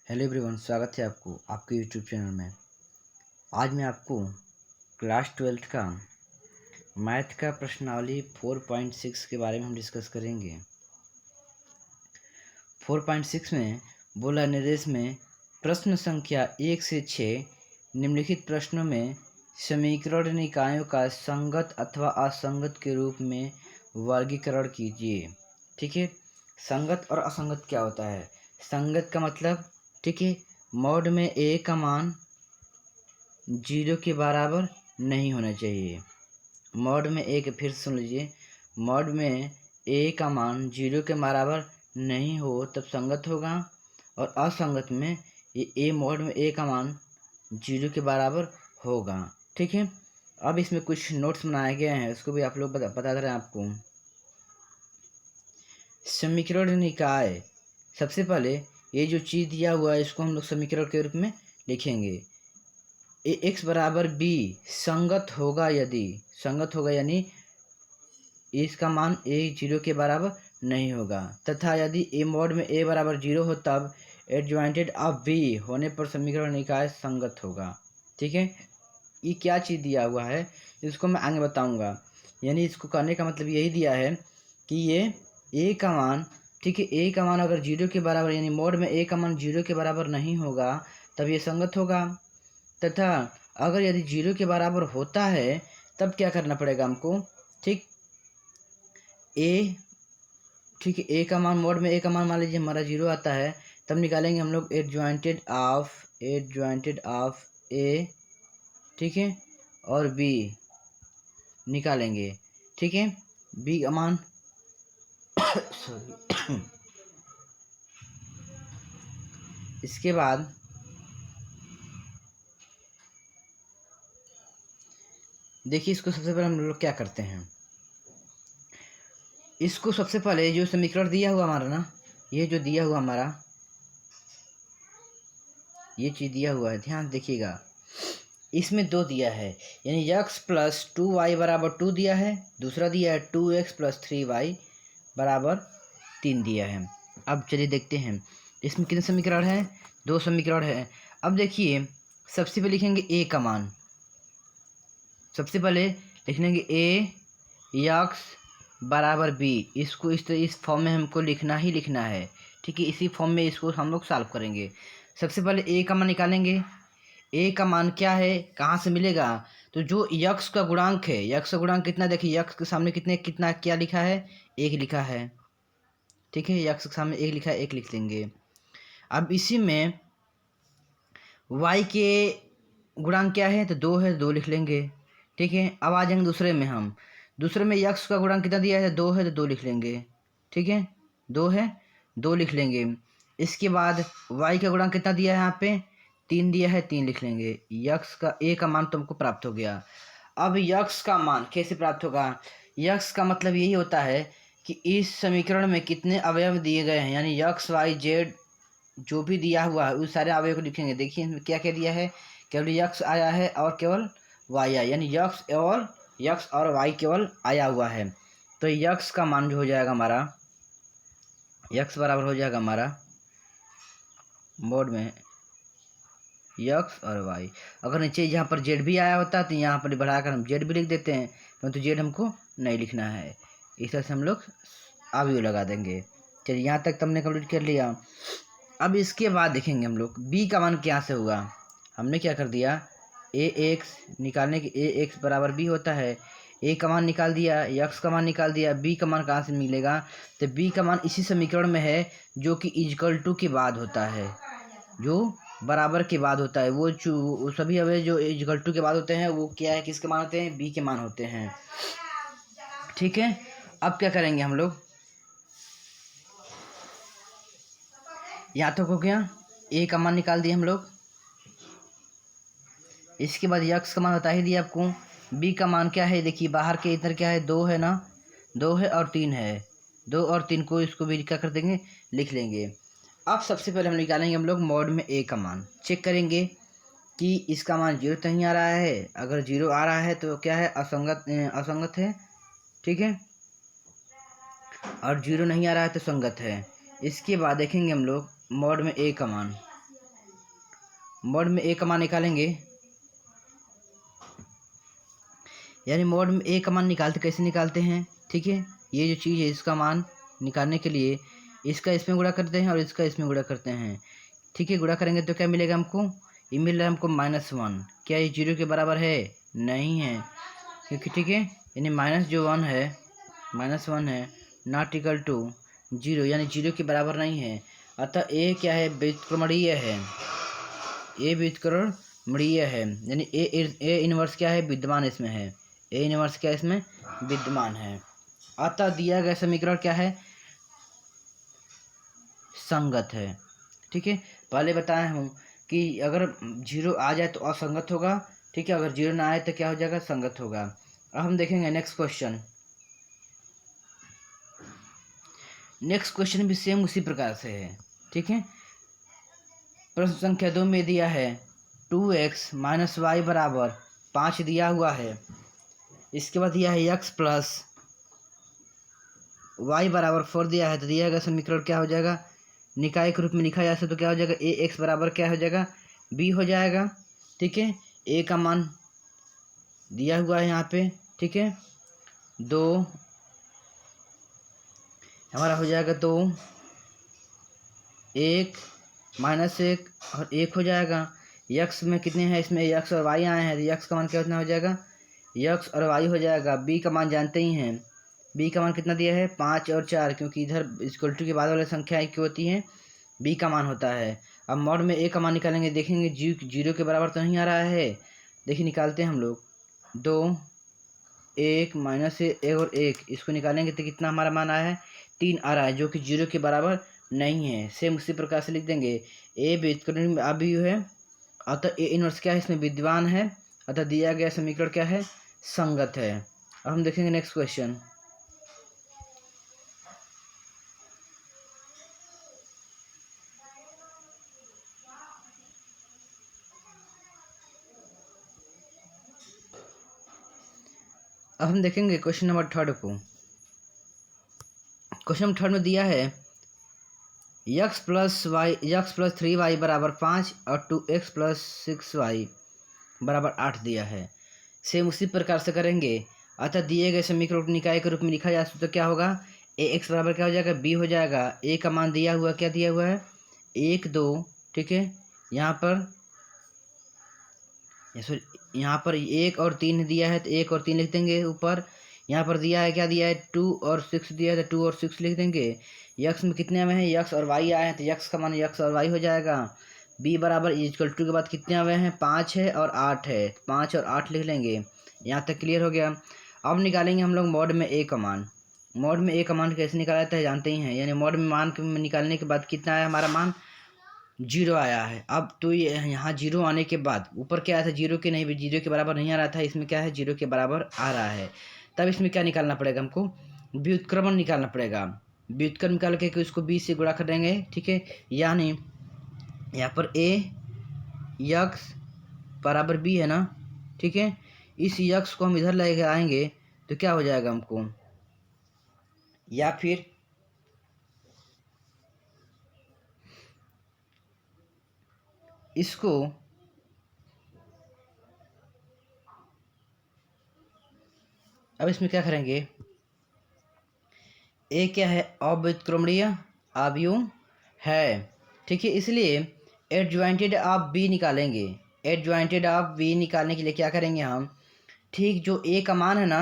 Hello everyone, स्वागत है आपको आपके यूट्यूब चैनल में। आज मैं आपको क्लास 12th का मैथ का प्रश्नावली 4.6 के बारे में हम डिस्कस करेंगे। 4.6 में बोला निर्देश में प्रश्न संख्या 1 से 6 निम्नलिखित प्रश्नों में समीकरण निकायों का संगत अथवा असंगत के रूप में वर्गीकरण कीजिए। ठीक है, संगत और असंगत क्या होता है? संगत का मतलब, ठीक है, मॉड में ए का मान 0 के बराबर नहीं होना चाहिए। मॉड में ए के फिर सुन लीजिए, मॉड में ए का मान 0 के बराबर नहीं हो तब संगत होगा, और असंगत में ये ए मॉड में ए का मान 0 के बराबर होगा। ठीक है, अब इसमें कुछ नोट्स बनाए गए हैं, उसको भी आप लोग बता दे रहे हैं आपको। समीकरण निकाय, सबसे पहले ये जो चीज़ दिया हुआ है इसको हम लोग समीकरण के रूप में लिखेंगे। ए एक्स बराबर बी संगत होगा यदि, संगत होगा यानी इसका मान ए 0 के बराबर नहीं होगा, तथा यदि ए मॉड में ए बराबर 0 हो तब एडजॉइंटेड ऑफ बी होने पर समीकरण निकाय संगत होगा। ठीक है, ये क्या चीज़ दिया हुआ है इसको मैं आगे बताऊंगा। यानी इसको करने का मतलब यही दिया है कि ये ए का मान, ठीक है, ए का मान अगर 0 के बराबर यानी मोड में ए का मान 0 के बराबर नहीं होगा तब ये संगत होगा, तथा अगर यदि 0 के बराबर होता है तब क्या करना पड़ेगा हमको। ठीक, ए, ठीक है, ए का मान मोड में ए का मान मान लीजिए हमारा 0 आता है, तब निकालेंगे हम लोग एडजॉइंटेड ऑफ ए, ठीक है, और बी निकालेंगे। ठीक है, बी का मान सॉरी इसके बाद देखिए, इसको सबसे पहले हम लोग क्या करते हैं, इसको सबसे पहले जो समीकरण दिया हुआ हमारा ना, ये जो दिया हुआ हमारा ये चीज़ दिया हुआ है, ध्यान देखिएगा, इसमें 2 दिया है, यानी x प्लस 2y बराबर 2 दिया है, दूसरा दिया है 2x प्लस 3y बराबर 3 दिया है। अब चलिए देखते हैं इसमें कितने समीकरण हैं, 2 समीकरण है। अब देखिए, सबसे पहले लिखेंगे a का मान, सबसे पहले लिख लेंगे a x बराबर b, इसको इस फॉर्म में हमको लिखना ही लिखना है। ठीक है, इसी फॉर्म में इसको हम लोग सॉल्व करेंगे। सबसे पहले a का मान निकालेंगे। ए का मान क्या है, कहाँ से मिलेगा, तो जो यक्स का गुणांक है, यक्स का गुणांक कितना, देखिए यक्स के सामने कितना क्या लिखा है, 1 लिखा है। ठीक है, यक्स के सामने 1 लिखा है, 1 लिख लेंगे। अब इसी में वाई के गुणांक क्या है, तो 2 है, 2 लिख लेंगे। ठीक है, अब आ जाएंगे दूसरे में, हम दूसरे में यक्स का गुणांक कितना दिया है, 2 है, तो 2 लिख लेंगे। ठीक है, 2 है, 2 लिख लेंगे। इसके बाद वाई का गुणांक कितना दिया है, यहाँ पे 3 दिया है, 3 लिख लेंगे। यक्स का ए का मान तुमको प्राप्त हो गया। अब यक्स का मान कैसे प्राप्त होगा, यक्स का मतलब यही होता है कि इस समीकरण में कितने अवयव दिए गए हैं, यानी यक्स वाई जेड जो भी दिया हुआ है उस सारे अवयव को लिखेंगे। देखिए इसमें क्या क्या दिया है, केवल यक्स आया है और केवल वाई आया, यानी यक्स और वाई केवल आया हुआ है। तो यक्स का मान जो हो जाएगा हमारा, यक्स बराबर हो जाएगा हमारा मोड में यक्स और वाई। अगर नीचे यहाँ पर जेड भी आया होता तो यहाँ पर बढ़ाकर हम जेड भी लिख देते हैं, परंतु जेड हमको नहीं लिखना है, इस तरह से हम लोग अवयव लगा देंगे। चलिए, यहाँ तक तुमने कंप्लीट कर लिया। अब इसके बाद देखेंगे हम लोग बी का मान क्या से होगा। हमने क्या कर दिया, ए एक्स निकालने के ए एक्स बराबर बी होता है, ए का मान निकाल दिया, यक्स का मान निकाल दिया, बी का मान कहाँ से मिलेगा, तो बी का मान इसी समीकरण में है जो कि इजकल टू के बाद होता है, जो बराबर के बाद होता है। वो सभी अवयव जो इजकल टू के बाद होते हैं वो क्या है, किसके मान होते हैं, बी के मान होते हैं। ठीक है, अब क्या करेंगे हम लोग, यहाँ तक हो गया, ए का मान निकाल दिए हम लोग। इसके बाद यक्स का मान बता ही दिया आपको। बी का मान क्या है, देखिए बाहर के इधर क्या है, 2 है ना, 2 है और 3 है, 2 और 3 को इसको भी क्या कर देंगे, लिख लेंगे। अब सबसे पहले हम निकालेंगे हम लोग मॉड में ए का मान, चेक करेंगे कि इसका मान 0 तो नहीं आ रहा है, अगर 0 आ रहा है तो क्या है, असंगत है। ठीक है, और 0 नहीं आ रहा है तो संगत है। इसके बाद देखेंगे हम लोग मॉड में ए का मान, मॉड में ए का मान निकालेंगे, यानी मॉड में ए का मान निकालते कैसे निकालते हैं, ठीक है। ये जो चीज़ है इसका मान निकालने के लिए इसका इसमें गुणा करते हैं और इसका इसमें गुणा करते हैं, ठीक है। गुणा करेंगे तो क्या मिलेगा हमको, ये मिल रहा है हमको -1। क्या ये 0 के बराबर है, नहीं है, क्योंकि ठीक है यानी -1 है नॉट इक्वल टू 0, यानी 0 के बराबर नहीं है। अतः ए क्या है, व्युत्क्रमणीय है, ए व्युत्क्रमणीय है, यानी ए इनवर्स क्या है, विद्यमान इसमें है, ए इनवर्स क्या इसमें विद्यमान है। अतः दिया गया समीकरण क्या है, संगत है, ठीक है। पहले बताया हूँ कि अगर 0 आ जाए तो असंगत होगा, ठीक है, अगर 0 ना आए तो क्या हो जाएगा, संगत होगा। अब हम देखेंगे नेक्स्ट क्वेश्चन। नेक्स्ट क्वेश्चन भी सेम उसी प्रकार से है, ठीक है। प्रश्न संख्या 2 में दिया है 2x - y बराबर 5 दिया हुआ है। इसके बाद दिया है x प्लस y बराबर 4 दिया है। तो दिया गया समीकरण क्या हो जाएगा, निकाय के रूप में लिखा जा सकता तो क्या हो जाएगा, ए एक्स बराबर क्या हो जाएगा, बी हो जाएगा, ठीक है। ए का मान दिया हुआ है यहाँ पे, ठीक है, 2 हमारा हो जाएगा, 2 1 -1 और 1 हो जाएगा। यक्स में कितने हैं, इसमें यक्स और वाई आए हैं, तो यक्स का मान क्या कितना हो जाएगा, यक्स और वाई हो जाएगा। बी का मान जानते ही हैं, बी का मान कितना दिया है, 5 और 4, क्योंकि इधर इक्वल टू के बाद वाली संख्या एक होती है, बी का मान होता है। अब मॉड में ए का मान निकालेंगे, देखेंगे 0 के बराबर तो नहीं आ रहा है, देखिए निकालते हैं हम लोग, 2 1 -1 और 1, इसको निकालेंगे तो कितना हमारा मान आया है, 3 आ रहा है, जो कि 0 के बराबर नहीं है। सेम उसी प्रकार से लिख देंगे, ए व्युत्क्रमण अभी है, अतः ए इनवर्स क्या है इसमें विद्यमान है, अतः दिया गया समीकरण क्या है, संगत है। अब हम देखेंगे नेक्स्ट क्वेश्चन। अब हम देखेंगे क्वेश्चन नंबर 3 को। क्वेश्चन नंबर 3 में दिया है x प्लस 3y बराबर 5 और 2x प्लस 6y बराबर 8 दिया है। सेम उसी प्रकार से करेंगे, अतः दिए गए समीकरण को निकाय के रूप में लिखा जा सकता तो क्या होगा, ए एक्स बराबर क्या हो जाएगा, बी हो जाएगा। ए का मान दिया हुआ क्या दिया हुआ है, 1 2, ठीक है, यहाँ पर यहाँ पर 1 और 3 दिया है तो 1 और 3 लिख देंगे ऊपर। यहाँ पर दिया है क्या दिया है, 2 और 6 दिया है तो 2 और 6 लिख देंगे। यक्स में कितने में है, यक्स और वाई आए हैं तो यक्स का मान यक्स और वाई हो जाएगा। बी बराबर इक्वल टू के बाद कितने आए हैं, 5 है और 8 है, 5 और 8 लिख लेंगे। यहाँ तक क्लियर हो गया। अब निकालेंगे हम लोग मॉड में ए का मान। मॉड में ए का मान कैसे निकाला जाता है जानते ही हैं, यानी मॉड में मान निकालने के बाद कितना आया हमारा मान, 0 आया है। अब तो ये यहाँ 0 आने के बाद ऊपर क्या आया था, 0 के नहीं, 0 के बराबर नहीं आ रहा था, इसमें क्या है 0 के बराबर आ रहा है। तब इसमें क्या निकालना पड़ेगा हमको, व्युत्क्रमण निकालना पड़ेगा। व्युत्क्रम निकाल के उसको b से गुणा कर देंगे, ठीक है, यानी यहाँ पर a यक्स बराबर b है ना, ठीक है। इस यक्स को हम इधर लेके आएंगे तो क्या हो जाएगा हमको, या फिर इसको अब इसमें क्या करेंगे, ए क्या है, अव्युत्क्रमणीय अवयव है, ठीक है, इसलिए एडजॉइंटेड ऑफ बी निकालेंगे। एडजॉइंटेड ऑफ बी निकालने के लिए क्या करेंगे हम, ठीक जो ए का मान है ना,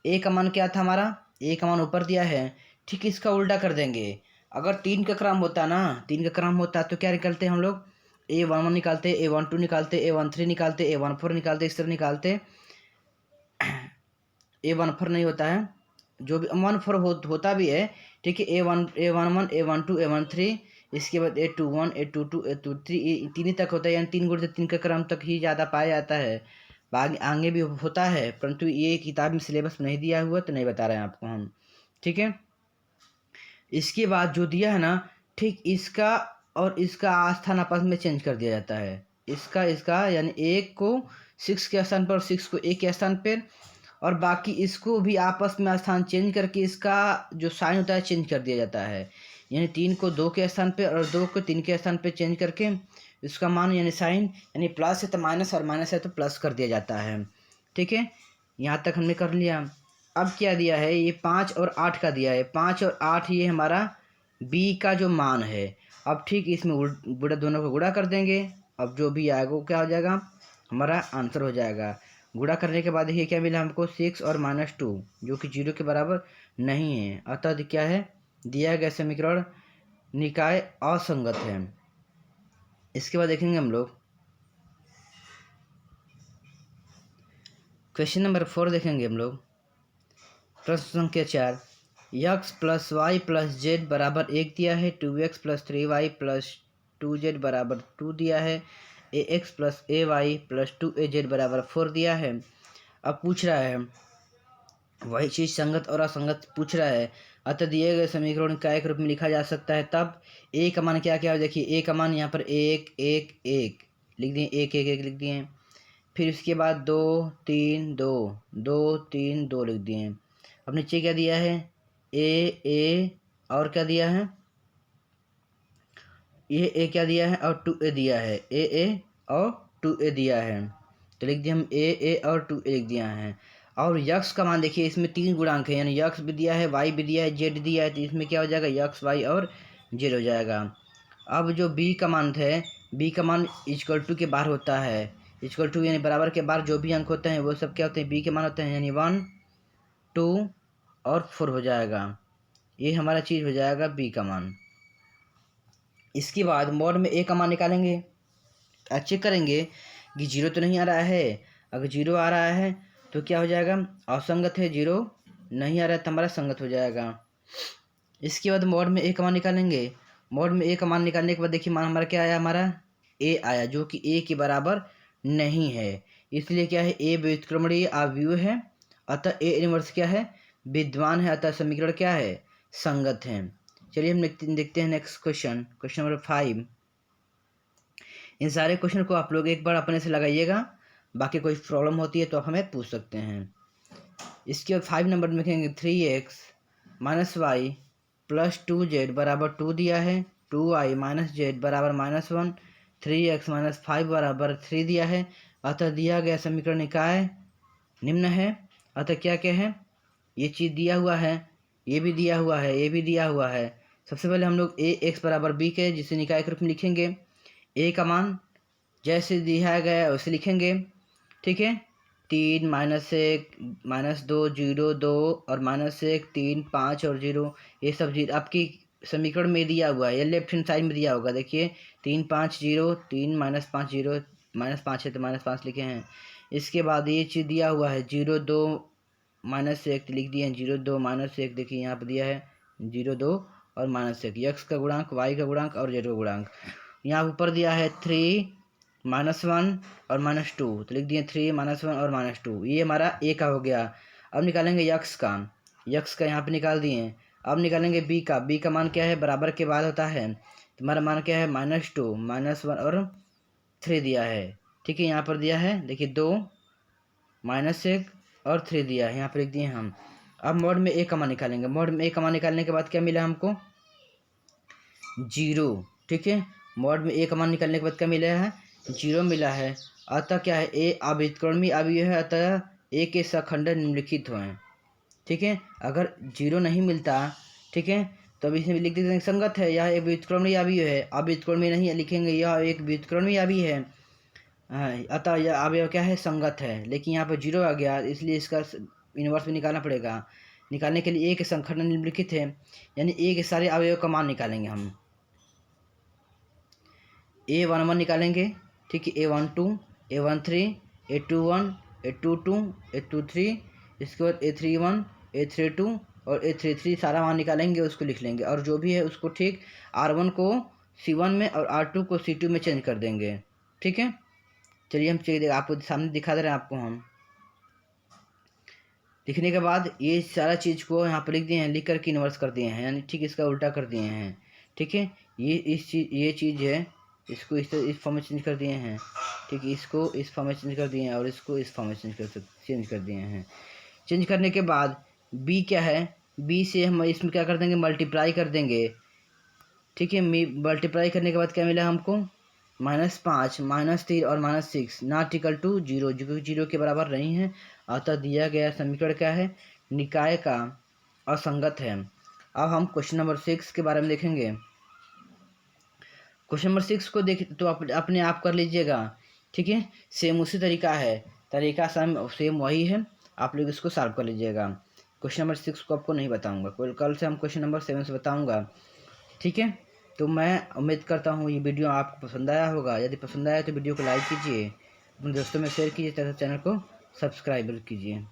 ए का मान क्या था हमारा, ए का मान ऊपर दिया है, ठीक इसका उल्टा कर देंगे। अगर 3 का क्रम होता ना, 3 का क्रम होता तो क्या निकालते हम लोग, A11 निकालते, A12 निकालते, A13 निकालते, A14 निकालते, इस तरह निकालते। A14 नहीं होता है, जो भी 14 होता भी है, ठीक है, A11 A12 A13, इसके बाद A21 A22 A23, 3 तक होता है, यानी 3 गुणित 3 का क्रम तक ही ज़्यादा पाया जाता है। आगे भी होता है, परंतु ये किताब में सिलेबस में नहीं दिया हुआ तो नहीं बता रहे हैं आपको हम, ठीक है। इसके बाद जो दिया है ना, ठीक इसका और इसका स्थान आपस में चेंज कर दिया जाता है। इसका यानी 1 को 6 के स्थान पर और 6 को 1 के स्थान पर, और बाकी इसको भी आपस में स्थान चेंज करके इसका जो साइन होता है चेंज कर दिया जाता है। यानी 3 को 2 के स्थान पे और 2 को 3 के स्थान पे चेंज करके इसका मान यानी साइन यानी प्लस है तो माइनस और माइनस है तो प्लस कर दिया जाता है। ठीक है, यहाँ तक हमने कर लिया। अब क्या दिया है, ये 5 और 8 का दिया है। 5 और 8 ये हमारा बी का जो मान है। अब ठीक इसमें गुणा, दोनों को गुणा कर देंगे। अब जो भी आएगा वो क्या हो जाएगा, हमारा आंसर हो जाएगा। गुणा करने के बाद देखिए क्या मिला हमको, 6 और -2 जो कि 0 के बराबर नहीं है, अतः क्या है, दिया गया समीकरण निकाय असंगत है। इसके बाद देखेंगे हम लोग क्वेश्चन नंबर 4 देखेंगे हम लोग। प्रश्न संख्या 4, x plus y plus z बराबर 1 दिया है, 2x plus 3y plus 2z बराबर 2 दिया है, ax plus ay plus 2az बराबर 4 दिया है। अब पूछ रहा है वही चीज़ संगत और असंगत पूछ रहा है, अतः दिए गए समीकरण का एक रूप में लिखा जा सकता है। तब a का मान क्या क्या है, देखिए a का मान यहाँ पर 1 1 1 लिख दिए, 1 1 1 लिख दिए। फिर उसके बाद 2 3 2 2 3 2 लिख दिए। अब नीचे क्या दिया है, ए और क्या दिया है, ये ए क्या दिया है और 2a दिया है, ए और 2a दिया है, तो लिख दिया हम ए और 2a लिख दिया है। और यक्स का मान देखिए, इसमें 3 गुणांक है, यानी यक्स भी दिया है, वाई भी दिया है, जेड दिया है, तो इसमें क्या हो जाएगा, यक्स वाई और जेड हो जाएगा। अब जो बी का मान है, बी का मान इक्वल टू के बाहर होता है, इक्वल टू यानी बराबर के बाहर जो भी अंक होते हैं वो सब क्या होते हैं, बी के मान होते हैं, यानी 1 2 और 4 हो जाएगा। ये हमारा चीज़ हो जाएगा बी का मान। इसके बाद मॉड में ए का मान निकालेंगे, चेक करेंगे कि 0 तो नहीं आ रहा है। अगर 0 आ रहा है तो क्या हो जाएगा, असंगत है, 0 नहीं आ रहा है तो हमारा संगत हो जाएगा। इसके बाद मॉड में ए का मान निकालेंगे। मॉड में ए का मान निकालने के बाद देखिए मान हमारा क्या आया, हमारा ए आया, जो कि ए के बराबर नहीं है, इसलिए क्या है, ए व्युत्क्रमणीय अवयव है, अतः ए इनवर्स क्या है, विद्यमान है, अतः समीकरण क्या है, संगत है। चलिए हम देखते हैं नेक्स्ट क्वेश्चन, क्वेश्चन नंबर 5। इन सारे क्वेश्चन को आप लोग एक बार अपने से लगाइएगा, बाकी कोई प्रॉब्लम होती है तो आप हमें पूछ सकते हैं। इसके बाद 5 नंबर में लिखेंगे 3x minus Y plus 2z बराबर 2 दिया है, 2y माइनस जेड बराबर -1, 3x माइनस 5 बराबर 3 दिया है, अतः दिया गया समीकरण निकाय निम्न है। अतः क्या क्या है, ये चीज़ दिया हुआ है, ये भी दिया हुआ है, ये भी दिया हुआ है। सबसे पहले हम लोग ax बराबर b के जिसे निकाय के रूप में लिखेंगे, a का मान जैसे दिया गया है उसे लिखेंगे। ठीक है, 3 -1 -2 0 2 और -1 3 5 और 0, ये सब जीरो आपकी समीकरण में दिया हुआ है, ये लेफ्ट हैंड साइड में दिया होगा। देखिए 3 5 0 3 -5 0 -5 है तो -5 लिखे हैं। इसके बाद ये चीज़ दिया हुआ है 0 2 -1 लिख दिए हैं, 0 2 -1 देखिए यहाँ पर दिया है 0 2 और -1, यक्स का गुणांक, वाई का गुणांक और जेड का गुणांक। यहाँ ऊपर दिया है 3 -1 और -2, तो लिख दिए 3 -1 और -2, ये हमारा ए का हो गया। अब निकालेंगे यक्स का, यक्स का यहाँ पे निकाल दिए। अब निकालेंगे बी का, बी का मान क्या है, बराबर के बाद होता है, तो हमारा मान क्या है, -2 -1 और 3 दिया है। ठीक है, यहाँ पर दिया है देखिए 2 -1 और 3 दिया है, यहाँ पर लिख दिए हम। अब मॉड में ए का मान निकालेंगे, मॉड में ए का मान निकालने के बाद क्या मिला हमको, 0। ठीक है, मॉड में ए का मान निकालने के बाद क्या मिला है, 0 मिला है, अतः क्या है, ए अव्युत्क्रमी अवयव है, अतः ए के सखंड निम्नलिखित हुए हैं। ठीक है, अगर 0 नहीं मिलता, ठीक है, तो अब इसमें लिख देते हैं संगत है, यह एक व्युत्क्रमी अवयव है, अव्युत्क्रमी नहीं लिखेंगे, यह एक व्युत्क्रमी अवयव है, अतः यह अवयव क्या है, संगत है। लेकिन यहाँ पर 0 आ गया, इसलिए इसका इनवर्स भी निकालना पड़ेगा। निकालने के लिए ए के संखंड निम्नलिखित है, यानी ए के सारे अवयव का मान निकालेंगे हम। A11 निकालेंगे, ठीक है, A12 A13 A21 A22 A23, इसके बाद A31 A32 और A33 सारा मान निकालेंगे, उसको लिख लेंगे, और जो भी है उसको ठीक R1 को C1 में और R2 को C2 में चेंज कर देंगे। ठीक है, चलिए हम चेक आपको सामने दिखा दे रहे हैं आपको हम। लिखने के बाद ये सारा चीज़ को यहाँ पर लिख दिए हैं, लिख करके इन्वर्स कर दिए हैं, यानी ठीक इसका उल्टा कर दिए हैं। ठीक है, ये चीज़ है, इसको इस फॉर्म में चेंज कर दिए हैं। ठीक है, इसको इस फॉर्म में चेंज कर दिए हैं और इसको इस फॉर्म में चेंज कर दिए हैं। चेंज करने के बाद बी क्या है, बी से हम इसमें क्या कर देंगे, मल्टीप्लाई कर देंगे, ठीक है, मल्टीप्लाई करने के बाद क्या मिला हमको, -5 -3 और -6 नॉट इक्वल टू 0, जो जीरो के बराबर नहीं है। अतः दिया गया समीकरण क्या है, निकाय का असंगत है। अब हम क्वेश्चन नंबर 6 के बारे में देखेंगे। क्वेश्चन नंबर 6 को देख तो अपने आप कर लीजिएगा। ठीक है, सेम उसी तरीका है, तरीका सेम वही है, आप लोग इसको सॉल्व कर लीजिएगा। क्वेश्चन नंबर 6 को आपको नहीं बताऊंगा, कल से हम क्वेश्चन नंबर 7 से बताऊंगा। ठीक है, तो मैं उम्मीद करता हूँ ये वीडियो आपको पसंद आया होगा। यदि पसंद आया तो वीडियो को लाइक कीजिए, अपने दोस्तों में शेयर कीजिए तथा चैनल को सब्सक्राइब कीजिए।